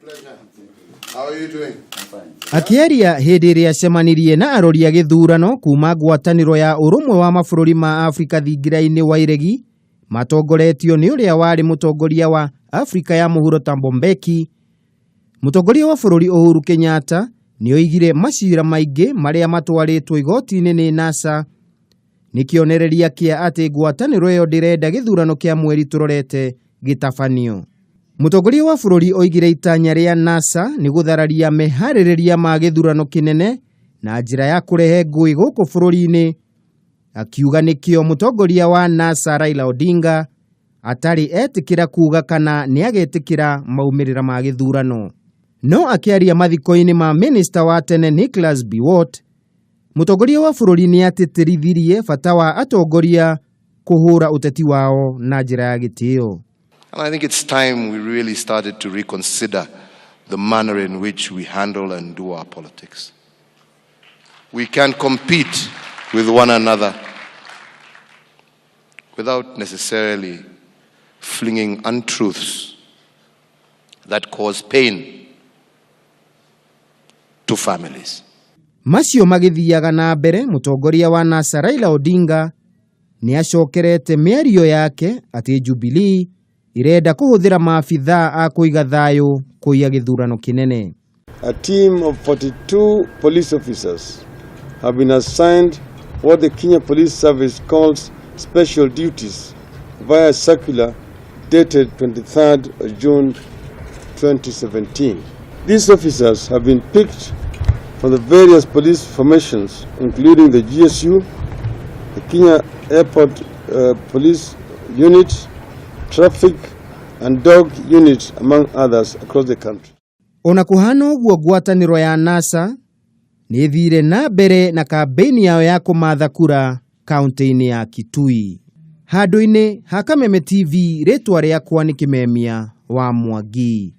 How are you doing? Akiaria hindi iria cemanirie na arori a githurano kuma ngwataniro ya urumwe wa mabũrũri ma Afrika thingira-ini wa iregi matongoretio ni uria wari mutongoria wa Afrika ya mũhuro Thabo Mbeki. Mutongoria wa bũrũri Uhuru Kenyatta ni oigire macira maingi maria matwaritwo igoti-ini ni NASA ni kionereria kia ati ngwataniro iyo ndirenda githurano kia mweri turorete gitabanio. Mutongoria wa bũrũri oigire itanya ria NASA ni guthararia meharĩrĩria ma githurano kinene na njira ya kurehe ngũĩ gũkũ bũrũri-ini, akiuga nikio mutongoria wa NASA Raila Odinga atari etikira kuga kana ni agetikira maumirira ma githurano. No akiaria mathiko-ini ma minister wa tene Nicholas Biwott, mutongoria wa bũrũri ni atitirithirie bata wa atongoria kuhura uteti wao na njira ya gitio. And I think it's time we really started to reconsider the manner in which we handle and do our politics. We can compete with one another without necessarily flinging untruths that cause pain to families. Macio magithiaga na mbere, mutongoria wa NASA Raila Odinga ni acokerete mĩario yake ati Jubilee irenda kuhuthira maafitha a kuiga thayu kuiya githurano kinene. A team of 42 police officers have been assigned what the Kenya Police Service calls special duties via circular dated 23rd of June 2017. These officers have been picked from the various police formations, including the GSU, the Kenya Airport Police Unit, Traffic and Dog Units, among others, across the country. Ona kuhana uguo ngwataniro ya NASA ni thire na mbere na kampeni yao ya kumatha kura kaunti-ini ya Kitui. Handu-ini ha Kameme TV, ritwa riakwa ni Kimemia wa Mwangi.